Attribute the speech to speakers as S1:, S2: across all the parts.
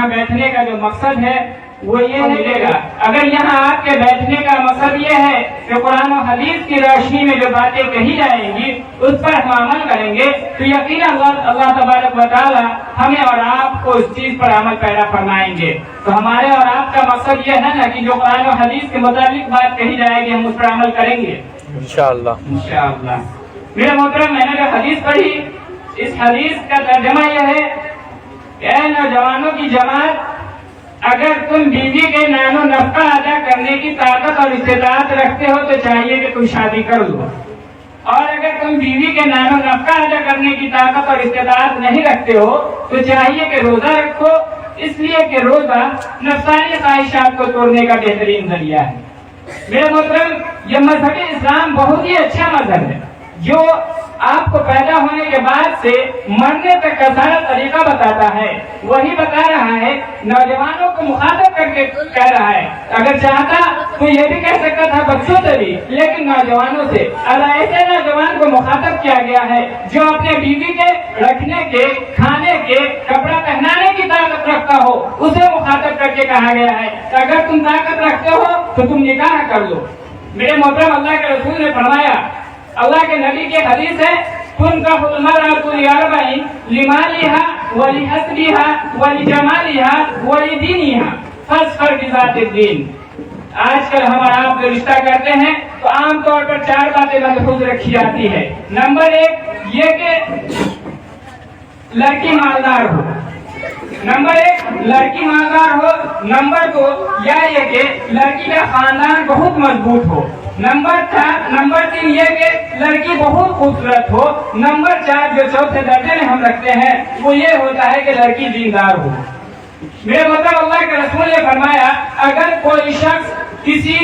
S1: یہاں بیٹھنے کا جو مقصد ہے وہ یہ ملے گا۔ اگر یہاں آپ کے بیٹھنے کا مقصد یہ ہے کہ قرآن و حدیث کی روشنی میں جو باتیں کہی جائیں گی اس پر ہم عمل کریں گے تو یقیناً اللہ تبارک و تعالی ہمیں اور آپ کو اس چیز پر عمل پیدا فرمائیں گے۔ تو ہمارے اور آپ کا مقصد یہ ہے نا کہ جو قرآن و حدیث کے مطابق بات کہی جائے گی ہم اس پر عمل کریں گے
S2: انشاءاللہ۔
S1: میرے محترم، میں نے جو حدیث پڑھی اس حدیث کا ترجمہ یہ ہے کہ اے نوجوانوں کی جماعت، اگر تم بیوی کے نان و نفقہ ادا کرنے کی طاقت اور استطاعت رکھتے ہو تو چاہیے کہ تم شادی کر لو، اور اگر تم بیوی کے نان و نفقہ ادا کرنے کی طاقت اور استطاعت نہیں رکھتے ہو تو چاہیے کہ روزہ رکھو، اس لیے کہ روزہ نفسانی خواہشات کو توڑنے کا بہترین ذریعہ ہے۔ میرے محترم، یہ مذہب اسلام بہت ہی اچھا مذہب ہے جو آپ کو پیدا ہونے کے بعد سے مرنے تک کا سارا طریقہ بتاتا ہے، وہی بتا رہا ہے، نوجوانوں کو مخاطب کر کے کہہ رہا ہے۔ اگر چاہتا تو یہ بھی کہہ سکتا تھا بچوں سے بھی، لیکن نوجوانوں سے ایسے نوجوان کو مخاطب کیا گیا ہے جو اپنے بیوی کے رکھنے کے، کھانے کے، کپڑا پہنانے کی طاقت رکھتا ہو، اسے مخاطب کر کے کہا گیا ہے کہ اگر تم طاقت رکھتے ہو تو تم نکاح کر لو۔ میرے محترم، اللہ کے رسول نے فرمایا، اللہ کے نبی کی حدیث ہے، تنکح المرأة لأربع لمالها ولحسبها ولجمالها ولدينها فاظفر بذات الدين۔ آج کل ہمارا آپ جو رشتہ کرتے ہیں تو عام طور پر 4 باتیں ملحوظ رکھی جاتی ہے۔ نمبر 1 یہ کہ لڑکی مالدار ہو، نمبر 1 لڑکی مالدار ہو، نمبر 2 یہ کہ لڑکی کا خاندان بہت مضبوط ہو، نمبر 3 یہ کہ لڑکی بہت خوبصورت ہو، نمبر 4 جو چوتھے درجے میں ہم رکھتے ہیں وہ یہ ہوتا ہے کہ لڑکی دیندار ہو۔ میرے مطلب، اللہ کے رسول نے فرمایا، اگر کوئی شخص کسی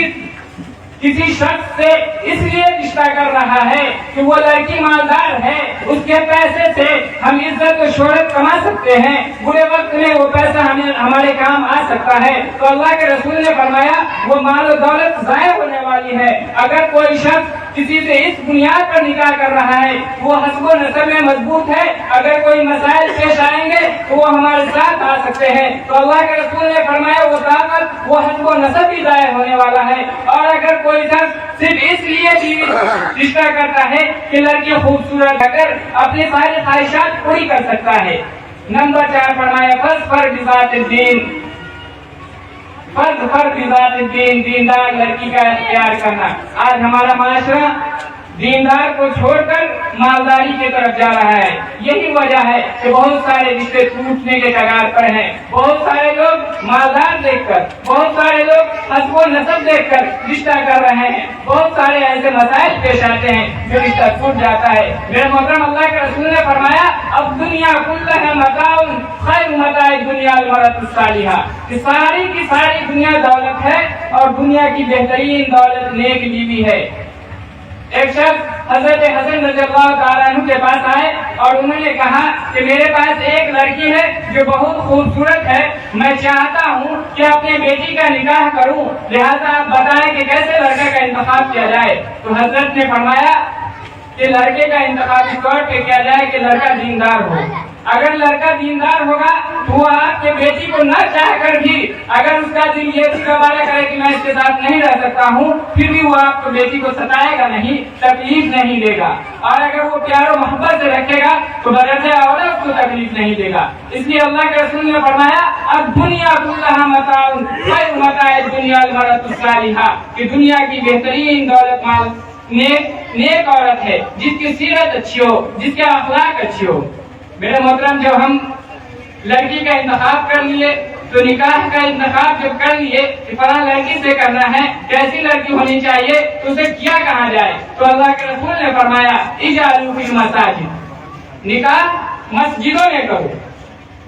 S1: شخص سے اس لیے رشتہ کر رہا ہے کہ وہ لڑکی مالدار ہے، اس کے پیسے سے ہم عزت و شہرت کما سکتے ہیں، برے وقت میں وہ پیسہ ہمارے کام آ سکتا ہے، تو اللہ کے رسول نے فرمایا وہ مال و دولت ضائع ہونے والی ہے۔ اگر کوئی شخص کسی سے اس بنیاد پر نکاح کر رہا ہے وہ حسب و نسب میں مضبوط ہے، اگر کوئی مسائل پیش آئیں گے تو وہ ہمارے ساتھ آ سکتے ہیں، تو اللہ کے رسول نے فرمایا وہ طاقت، وہ حسب و نسب بھی ضائع ہونے والا ہے۔ اور اگر کوئی شخص صرف اس لیے بھی رشتہ کرتا ہے کہ لڑکی خوبصورت اگر اپنی ساری خواہشات پوری کر سکتا ہے۔ نمبر 4 فرمایا فاظفر بذات الدین، فاظفر بذات الدین، دیندار لڑکی کا اختیار کرنا۔ آج ہمارا معاشرہ دیندار کو چھوڑ کر مالداری کی طرف جا رہا ہے، یہی وجہ ہے کہ بہت سارے رشتے ٹوٹنے کے کگار پر ہیں۔ بہت سارے لوگ مالدار دیکھ کر، بہت سارے لوگ حسب و نسب دیکھ کر رشتہ کر رہے ہیں، بہت سارے ایسے مسائل پیش آتے ہیں جو رشتہ ٹوٹ جاتا ہے۔ میرے محترم، اللہ کے رسول نے فرمایا اب دنیا کلھا متاع خیر متاع الدنیا المرأة الصالحہ، کہ ساری کی ساری دنیا دولت ہے اور دنیا کی بہترین دولت نیک بیوی ہے۔ ایک شخص حضرت حسن رضی اللہ تعالیٰ عنہ کے پاس آئے اور انہوں نے کہا کہ میرے پاس ایک لڑکی ہے جو بہت خوبصورت ہے، میں چاہتا ہوں کہ اپنے بیٹی کا نکاح کروں، لہذا آپ بتائیں کہ کیسے لڑکے کا انتخاب کیا جائے۔ تو حضرت نے فرمایا کہ لڑکے کا انتخاب اس طور پہ کیا جائے کہ لڑکا دیندار ہو۔ اگر لڑکا دیندار ہوگا تو وہ آپ کے بیٹی کو نہ چاہ کر بھی اگر اس کا دل یہ گوارا کرے کہ میں اس کے ساتھ نہیں رہ سکتا ہوں، پھر بھی وہ آپ کو بیٹی کو ستائے گا نہیں، تکلیف نہیں دے گا، اور اگر وہ پیار و محبت سے رکھے گا تو بدرجہ اولا اس کو تکلیف نہیں دے گا۔ اس لیے اللہ کے رسول نے فرمایا اب دنیا کلھا متاع خیر متاع الدنیا المرأة الصالحہ، کہ دنیا کی بہترین دولت مال نیک عورت ہے جس کی سیرت اچھی ہو، جس کے اخلاق اچھی ہو۔ میرے محترم، جب ہم لڑکی کا انتخاب کر لیے تو نکاح کا انتخاب جب کر لیے کہ فلاں لڑکی سے کرنا ہے، کیسی لڑکی ہونی چاہیے، تو اسے کیا کہا جائے، تو اللہ کے رسول نے فرمایا اجعلوا فی المساجد، نکاح مسجدوں میں کرو،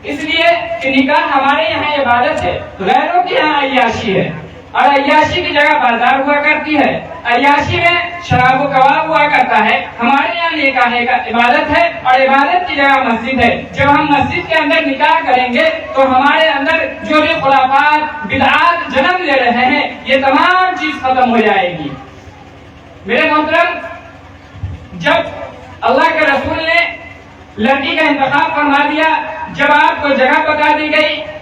S1: اس لیے کہ نکاح ہمارے یہاں عبادت ہے، غیروں کے یہاں عیاشی ہے، اور عیاشی کی جگہ بازار ہوا کرتی ہے، عیاشی میں شراب و کباب ہوا کرتا ہے، ہمارے یہاں نکاح عبادت ہے اور عبادت کی جگہ مسجد ہے۔ جب ہم مسجد کے اندر نکاح کریں گے تو ہمارے اندر جو بھی خرافات بدعات جنم لے رہے ہیں یہ تمام چیز ختم ہو جائے گی۔ میرے محترم، جب اللہ کے رسول نے لڑکی کا انتخاب فرما دیا، جب آپ کو جگہ بتا دی گئی